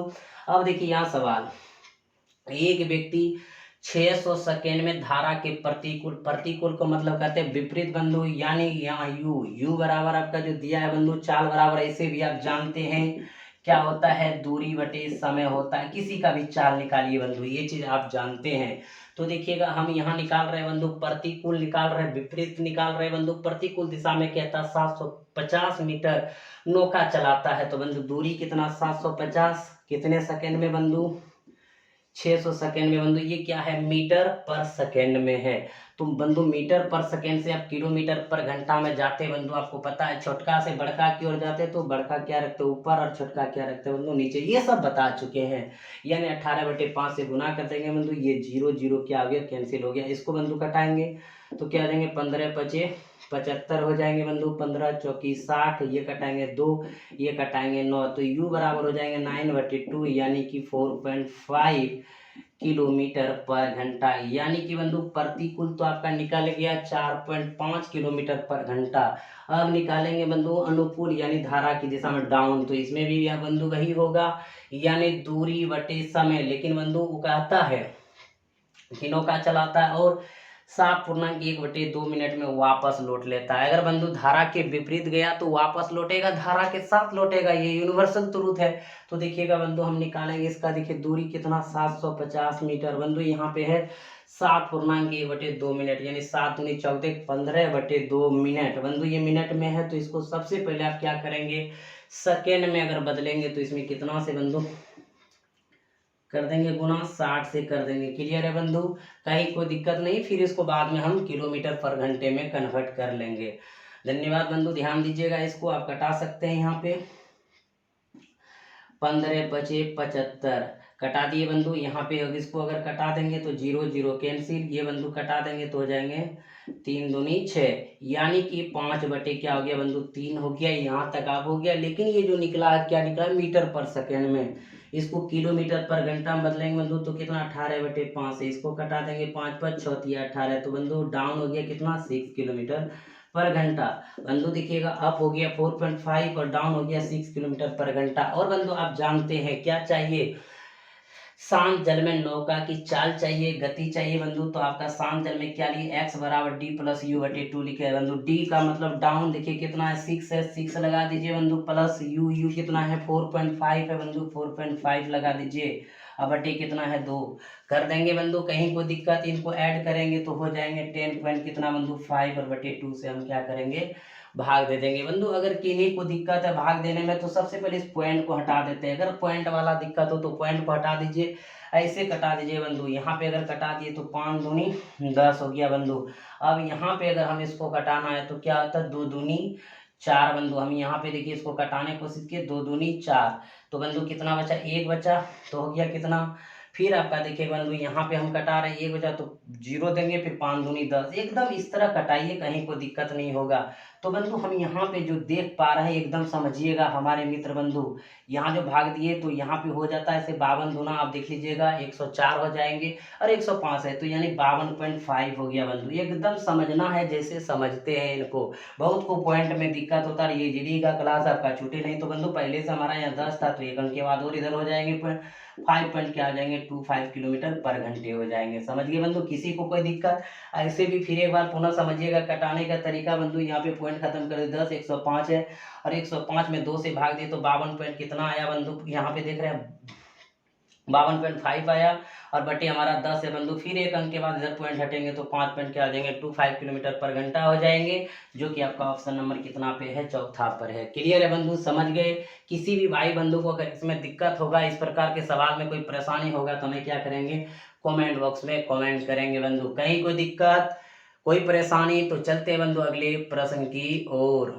S1: अब देखिए यहाँ सवाल, एक व्यक्ति 600 सेकेंड में धारा के प्रतिकूल, प्रतिकूल को मतलब कहते हैं विपरीत बंधु, यानी यहाँ u बराबर आपका जो दिया है बंधु चाल बराबर, ऐसे भी आप जानते हैं क्या होता है, दूरी बटे समय होता है। किसी का भी चाल निकालिए बंधु, ये चीज आप जानते हैं। तो देखिएगा हम यहाँ निकाल रहे हैं बंधु प्रतिकूल, निकाल रहे हैं विपरीत, निकाल रहे हैं बंधु। प्रतिकूल दिशा में कहता है 750 मीटर नौका चलाता है, तो बंधु दूरी कितना 750 कितने सेकेंड में बंधु, 600 सेकेंड में बंधु। ये क्या है, मीटर पर सेकेंड में है। तो बंधु मीटर पर सेकेंड से आप किलोमीटर पर घंटा में जाते बंधु, आपको पता है छोटका से बड़का की ओर जाते तो बड़का क्या रखते ऊपर और छोटका क्या रखते बंधु नीचे, ये सब बता चुके हैं। यानी 18/5 से गुना कर देंगे बंधु, ये 0 0 क्या हो गया, कैंसिल हो गया। इसको बंधु कटाएंगे तो क्या आ जाएंगे 15 5 75 हो जाएंगे बंधु, 15 चौकी 60, ये कटाएंगे 2, ये कटाएंगे 9, तो u बराबर हो जाएंगे 9/2 यानी कि 4.5 किलोमीटर पर घंटा। यानी कि बंधु प्रतिकूल तो आपका निकल गया 4.5 किलोमीटर पर घंटा। अब निकालेंगे बंधु अनुकूल यानी धारा की दिशा में डाउन, तो इसमें भी यह बंधु वही होगा, यानी दूरी बटे समय। लेकिन बंधु वो कहता है किनों का चलाता है और 7.1/2 मिनट में वापस लौट लेता है। अगर बंधु धारा के विपरीत गया तो वापस लौटेगा, धारा के साथ लौटेगा, ये यूनिवर्सल ट्रूथ है। तो देखिएगा बंधु हम निकालेंगे इसका, देखिए दूरी कितना 750 मीटर बंधु, यहाँ पे है 7.1/2 मिनट, यानी 7 दूनी 14 15/2 मिनट बंधु, ये मिनट में है। तो इसको सबसे पहले आप क्या करेंगे, सेकेंड में अगर बदलेंगे तो इसमें कितना से बंधु कर देंगे गुना, 60 से कर देंगे। क्लियर है बंधु? कहीं कोई दिक्कत नहीं, फिर इसको बाद में हम किलोमीटर पर घंटे में कन्वर्ट कर लेंगे। धन्यवाद बंधु, ध्यान दीजिएगा। इसको आप कटा सकते हैं यहाँ पे 15 5 75 कटा दिए बंधु। यहाँ पे इसको अगर कटा देंगे तो 0 0 कैंसिल, ये बंधु कटा देंगे तो हो जाएंगे 3 दूनी 6, यानी कि 5 बटे क्या हो गया बंधु 3 हो गया। यहाँ तक आप हो गया, लेकिन ये जो निकला है क्या निकला है, मीटर पर सेकेंड में। इसको किलोमीटर पर घंटा में बदलेंगे बंधु तो कितना 18/5 से इसको कटा देंगे, 5 5 6 18, तो बंधु डाउन हो गया कितना 6 किलोमीटर पर घंटा। बंधु देखिएगा अप हो गया 4.5 और डाउन हो गया 6 किलोमीटर पर घंटा। और बंधु आप जानते हैं क्या चाहिए, शांत जल में नौका की चाल चाहिए, गति चाहिए बंधु। तो आपका शांत जल में क्या लिए, x बराबर d प्लस यू बटे 2 लिखे है बंधु। d का मतलब डाउन देखिए कितना है 6 है, 6 लगा दीजिए बंधु, प्लस u कितना है 4.5 है बंधु, 4.5 लगा दीजिए, अब बटे कितना है 2 कर देंगे बंधु। कहीं कोई दिक्कत, इनको ऐड करेंगे तो हो जाएंगे 10 पॉइंट कितना बंधु 5 और बटे 2 से हम क्या करेंगे भाग दे देंगे बंधु। अगर किन्हीं को दिक्कत है भाग देने में तो सबसे पहले इस पॉइंट को हटा देते हैं। अगर पॉइंट वाला दिक्कत हो तो पॉइंट को हटा दीजिए, ऐसे कटा दीजिए बंधु। यहाँ पे अगर कटा दिए तो 5 दूनी 10 हो गया बंधु। अब यहाँ पे अगर हम इसको कटाना है तो क्या होता है 2 दूनी 4 बंधु। हम यहाँ पे देखिए इसको कटाने की कोशिश किए, 2 दूनी 4, तो बंधु कितना बचा 1 बचा, तो हो गया कितना फिर आपका देखिए बंधु यहाँ पे हम कटा रहे हैं 1 बचा तो 0 देंगे, फिर 5 दूनी 10, एकदम इस तरह कटाइए, कहीं को दिक्कत नहीं होगा। तो बंधु हम यहाँ पे जो देख पा रहे हैं एकदम समझिएगा हमारे मित्र बंधु, यहाँ जो भाग दिए तो यहाँ पे हो जाता है ऐसे 52 दूना, आप देख लीजिएगा 104 हो जाएंगे और 105 है तो यानी 52.5 हो गया बंधु। एकदम समझना है जैसे समझते हैं इनको, बहुत को पॉइंट में दिक्कत होता है। ये जीडी का क्लास आपका छूटे नहीं। तो बंधु पहले से हमारा यहाँ 10 था तो 1 अंक के बाद और इधर हो जाएंगे 5 पॉइंट क्या आ जाएंगे 25 किलोमीटर पर घंटे हो जाएंगे। समझ गए बंधु, किसी को कोई दिक्कत? ऐसे भी फिर एक बार पुनः समझिएगा कटाने का तरीका बंधु। यहाँ पे पॉइंट खत्म कर 10 105 है और 105 में 2 से भाग दिए तो 52 पॉइंट कितना आया बंधु, यहाँ पे देख रहे हैं 52.5 आया और बटे हमारा 10 है बंधु। फिर 1 अंक के बाद इधर पॉइंट हटेंगे तो 5 पॉइंट क्या आ जाएंगे 25 किलोमीटर पर घंटा हो जाएंगे, जो कि आपका ऑप्शन नंबर कितना पे है, चौथा पर है। क्लियर है बंधु, समझ गए? किसी भी भाई बंधु को अगर इसमें दिक्कत होगा, इस प्रकार के सवाल में कोई परेशानी होगा तो हमें क्या करेंगे, कमेंट बॉक्स में कमेंट करेंगे बंधु। कहीं कोई दिक्कत कोई परेशानी तो चलते हैं बंधु अगले प्रश्न की ओर।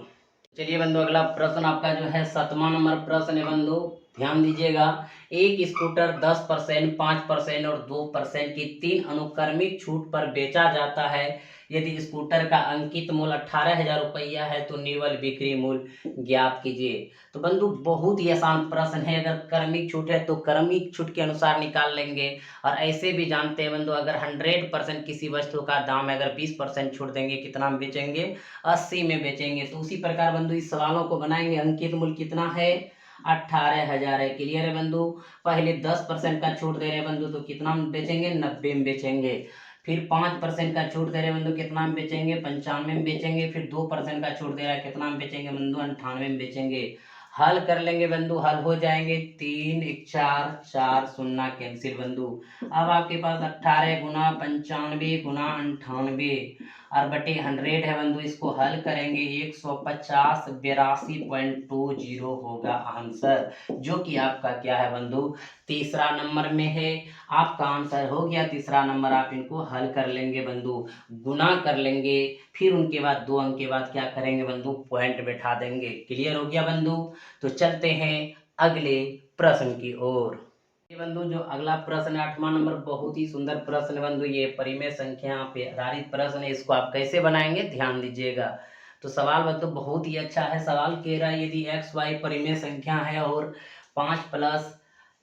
S1: चलिए बंधु अगला प्रश्न आपका जो है 7वां नंबर प्रश्न है बंधु, ध्यान दीजिएगा। एक स्कूटर 10%, 5% और 2% की 3 अनुक्रमिक छूट पर बेचा जाता है। यदि स्कूटर का अंकित मूल्य 18,000 रुपया है तो निवल बिक्री मूल्य ज्ञात कीजिए। तो बंधु बहुत ही आसान प्रश्न है, अगर क्रमिक छूट है तो क्रमिक छूट के अनुसार निकाल लेंगे। और ऐसे भी जानते हैं बंधु अगर 100% किसी वस्तु का दाम है, अगर 20% छूट देंगे कितना में बेचेंगे, 80 में बेचेंगे। तो उसी प्रकार बंधु इस सवालों को बनाएंगे। अंकित मूल्य कितना है, 18,000 है। क्लियर है बंधु, पहले 10% का छूट दे रहे हैं बंधु तो कितना में बेचेंगे, 90 में बेचेंगे। फिर 5% का छूट दे रहे हैं बंधु, कितना में बेचेंगे, 95 में बेचेंगे। फिर 2% का छूट दे रहा है, कितना में बेचेंगे बंधु, 98 में बेचेंगे। हल कर लेंगे बंधु, हल हो जाएंगे 3 1 4 4 0 कैंसिल बंधु। अब आपके पास 18 गुना 95 गुना 98 और बटे 100 है बंधु, इसको हल करेंगे 150 82.20 होगा आंसर, जो कि आपका क्या है बंधु, तीसरा नंबर में है। आपका आंसर हो गया तीसरा नंबर। आप इनको हल कर लेंगे बंधु, गुना कर लेंगे, फिर उनके बाद 2 अंक के बाद क्या करेंगे बंधु, पॉइंट बैठा देंगे। क्लियर हो गया बंधु? तो चलते हैं अगले प्रश्न की ओर। बंधु जो अगला प्रश्न है 8वां नंबर, बहुत ही सुंदर प्रश्न बंधु, ये परिमेय संख्या पे आधारित प्रश्न है। इसको आप कैसे बनाएंगे ध्यान दीजिएगा। तो सवाल बंधु बहुत ही अच्छा है। सवाल कह रहा है यदि एक्स वाई परिमेय संख्या है और 5 प्लस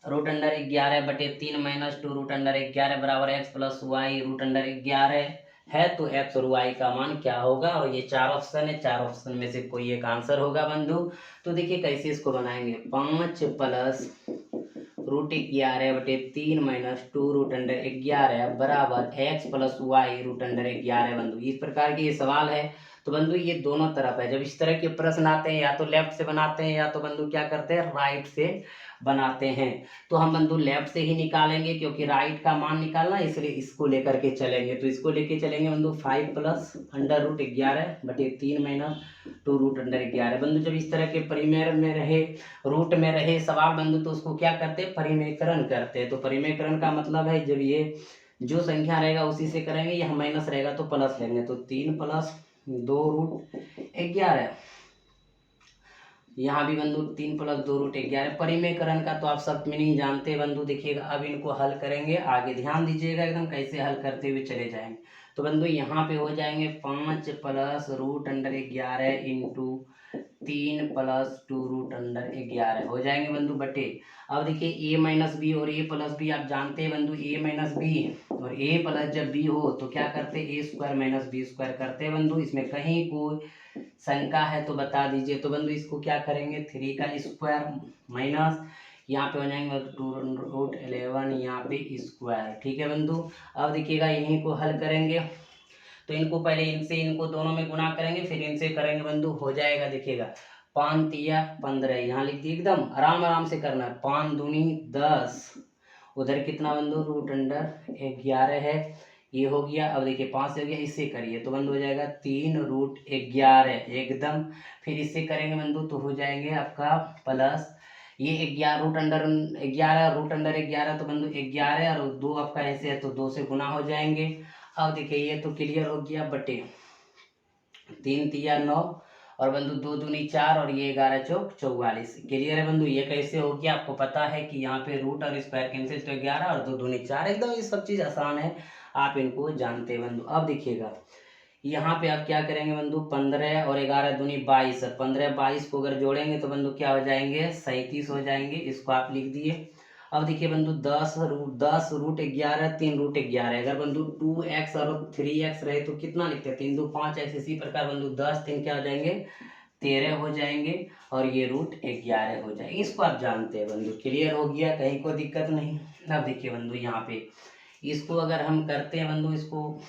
S1: रूट अंडर 11 बटे 3 माइनस 2 रूट अंडर 11 बराबर x plus y root under 11 है तो एक्स और वाई का मान क्या होगा। और ये 4 ऑप्शन है, 4 ऑप्शन में से कोई एक आंसर होगा बंधु। तो देखिए कैसे इसको बनाएंगे, 5 प्लस रूट 11 बटे 3 माइनस 2 रूट अंडर 11 बराबर x plus y root under 11 बंधु। इस प्रकार के ये सवाल है। तो बंधु ये दोनों तरफ है। जब इस तरह के प्रश्न आते हैं या तो लेफ्ट से बनाते हैं या तो बंधु क्या करते हैं, राइट से बनाते हैं। तो हम बंधु लेफ्ट से ही निकालेंगे क्योंकि राइट का मान निकालना, इसलिए इसको लेकर के चलेंगे। तो इसको लेके चलेंगे बंधु 5 प्लस अंडर रूट 11 बटे 3 माइनस 2 रूट अंडर 11 बंधु। जब इस तरह के परिमेय में रहे, रूट में रहे सवाल बंधु तो उसको क्या करते हैं, परिमेयकरण करते हैं। तो परिमेयकरण का मतलब है जब ये जो संख्या रहेगा उसी से करेंगे, यह माइनस रहेगा तो प्लस लेंगे। तो 3 प्लस 2 रूट 11, यहाँ भी बंधु 3 प्लस 2 रूट 11। परिमेयकरण का तो आप सब मीनिंग जानते हैं बंधु। देखिएगा अब इनको हल करेंगे, आगे ध्यान दीजिएगा एकदम कैसे हल करते हुए चले जाएंगे। तो बंधु यहाँ पे हो जाएंगे 5 plus root under 11 into 3 plus 2 root under 11 हो जाएंगे बंधु बटे। अब देखिए a माइनस बी और a प्लस बी आप जानते हैं बंधु, a माइनस बी और a प्लस जब b हो तो क्या करते हैं, a square minus b square करते हैं बंधु। इसमें कहीं कोई शंका है तो बता दीजिए। तो बंधु इसको क्या करेंगे, 3 का स्क्वायर माइनस यहाँ पे हो जाएंगे 2 रूट 11 यहाँ पे स्क्वायर। ठीक है बंधु। अब देखिएगा इन्हीं को हल करेंगे तो इनको पहले इनसे इनको दोनों में गुना करेंगे फिर इनसे करेंगे बंधु, हो जाएगा देखिएगा 5 तिया 15, यहाँ लिख दिए एकदम आराम आराम से करना है। 5 दूनी 10, उधर कितना बंधु रूट अंडर 11 है, ये हो गया। अब देखिए 5 से हो गया, इससे करिए तो बंधु हो जाएगा 3 रूट 11 एकदम। फिर इससे करेंगे बंधु तो हो जाएंगे आपका प्लस ये 11 रूट अंडर 11 रूट अंडर 11 तो बंधु 11 और 2 आपका ऐसे है तो 2 से गुना हो जाएंगे। अब देखिए ये तो क्लियर हो गया बटे 3 तिया 9 और बंधु 2 दूनी 4 और ये 11 चौक 44। क्लियर है बंधु? ये कैसे हो गया आपको पता है कि यहाँ पे रूट और स्क्वायर कैंसिल तो 11 और 2 दूनी 4, एकदम ये सब चीज़ आसान है, आप इनको जानते हैं बंधु। अब देखिएगा यहाँ पे आप क्या करेंगे बंधु, 15 और 11 दूनी 22, 15 22 को अगर जोड़ेंगे तो बंधु क्या हो जाएंगे, 37 हो जाएंगे। इसको आप लिख दिए। अब देखिए बंधु 10 रूट 11, 3 रूट 11, अगर बंधु 2x और 3x रहे तो कितना लिखते हैं, 3 2 5x। इसी प्रकार बंधु 10 3 क्या हो जाएंगे, 13 हो जाएंगे और ये रूट 11 हो जाएंगे। इसको आप जानते हैं बंधु। क्लियर हो गया, कहीं कोई दिक्कत नहीं। अब देखिए बंधु यहाँ पे इसको अगर हम करते हैं बंधु, इसको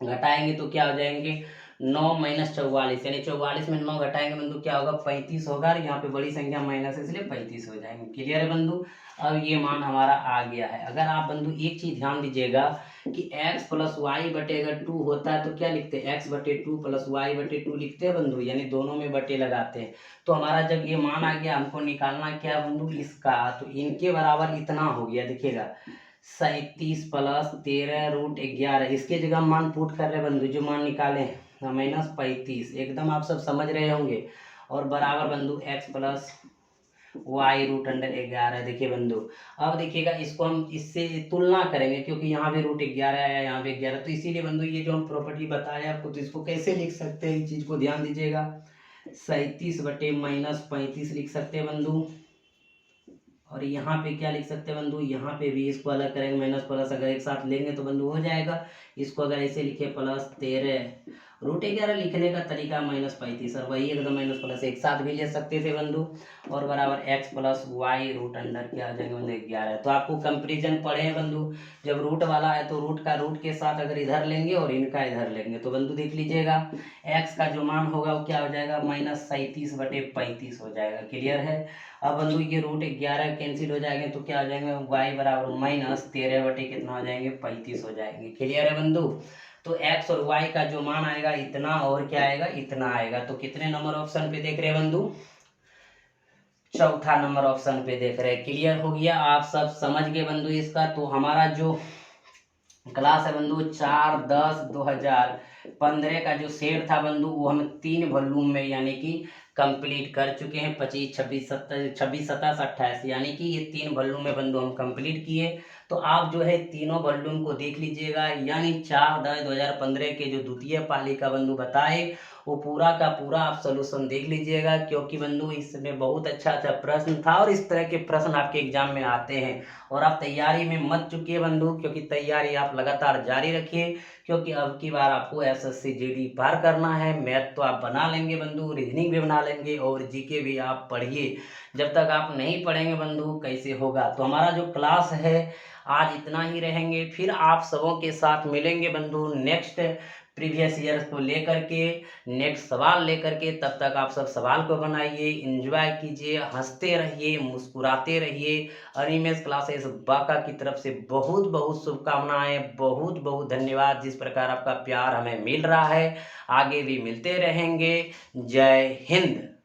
S1: घटाएंगे तो क्या हो जाएंगे, 9 माइनस 44, यानी 44 में 9 घटाएंगे बंधु क्या होगा, 35 होगा। और यहाँ पे बड़ी संख्या माइनस है इसलिए 35 हो जाएंगे। क्लियर है बंधु? अब ये मान हमारा आ गया है। अगर आप बंधु एक चीज ध्यान दीजिएगा कि x प्लस वाई बटे अगर 2 होता है तो क्या लिखते हैं, x बटे 2 प्लस वाई बटे 2 लिखते हैं बंधु, यानी दोनों में बटे लगाते हैं। तो हमारा जब ये मान आ गया, हमको निकालना क्या बंधु, इसका, तो इनके बराबर इतना हो गया। देखिएगा 37 प्लस 13 रूट 11, इसके जगह मान पुट कर रहे बंधु, जो मान निकाले माइनस 35, एकदम आप सब समझ रहे होंगे। और बराबर बंधु x plus y root under 11। देखिए बंधु अब देखिएगा इसको हम इससे तुलना करेंगे, क्योंकि यहाँ पे रूट 11 आया, यहाँ पे 11, तो इसीलिए बंधु ये जो हम प्रॉपर्टी बताया आपको, तो इसको कैसे लिख सकते हैं, इस चीज को ध्यान दीजिएगा। 37 बटे माइनस 35 लिख सकते हैं बंधु। और यहाँ पे क्या लिख सकते हैं बंधु, यहाँ पे भी इसको अलग करेंगे, माइनस प्लस अगर एक साथ लेंगे तो बंधु हो जाएगा। इसको अगर ऐसे लिखे प्लस 13 रूट 11 लिखने का तरीका माइनस 35, और वही एकदम माइनस प्लस एक साथ भी ले सकते थे बंधु। और बराबर x plus y root under क्या आ जाएंगे बंधु 11। तो आपको कंपेरिजन पढ़े हैं बंधु, जब रूट वाला है तो रूट का रूट के साथ अगर इधर लेंगे और इनका इधर लेंगे तो बंधु देख लीजिएगा x का जो मान होगा वो क्या हो जाएगा, माइनस 37 बटे 35 हो जाएगा। क्लियर है? अब बंधु ये रूट 11 कैंसिल हो जाएंगे तो क्या हो जाएंगे, y बराबर माइनस 13 बटे कितना हो जाएंगे, 35 हो जाएंगे। क्लियर है बंधु? तो x और y का जो मान आएगा इतना, और क्या आएगा, इतना आएगा। तो कितने नंबर ऑप्शन पे देख रहे हैं बंधु, चौथा नंबर ऑप्शन पे देख रहे हैं। क्लियर हो गया, आप सब समझ गए बंधु इसका। तो हमारा जो क्लास है बंधु 4/10/2015 का जो सेट था बंधु, वो हम 3 वॉल्यूम में यानी कि कंप्लीट कर चुके हैं। 25 26 27 27 28, यानी कि ये 3 वॉल्यूम में बंधु हम कंप्लीट किए। तो आप जो है तीनों वॉल्यूम को देख लीजिएगा, यानी 4/10/2015 के जो द्वितीय पाली का बंधु बताए वो पूरा का पूरा आप सोल्यूशन देख लीजिएगा, क्योंकि बंधु इसमें बहुत अच्छा अच्छा प्रश्न था और इस तरह के प्रश्न आपके एग्जाम में आते हैं। और आप तैयारी में मत चुकिए बंधु, क्योंकि तैयारी आप लगातार जारी रखिए, क्योंकि अब की बार आपको एसएससी जीडी पार करना है। मैथ तो आप बना लेंगे बंधु, रीजनिंग भी बना लेंगे और जीके भी आप पढ़िए। जब तक आप नहीं पढ़ेंगे बंधु कैसे होगा। तो हमारा जो क्लास है आज इतना ही रहेंगे, फिर आप सबों के साथ मिलेंगे बंधु नेक्स्ट प्रीवियस ईयर को लेकर के, नेक्स्ट सवाल लेकर के। तब तक आप सब सवाल को बनाइए, एंजॉय कीजिए, हंसते रहिए, मुस्कुराते रहिए। अनिमेष क्लासेस बांका की तरफ से बहुत बहुत शुभकामनाएं, बहुत बहुत धन्यवाद। जिस प्रकार आपका प्यार हमें मिल रहा है, आगे भी मिलते रहेंगे। जय हिंद।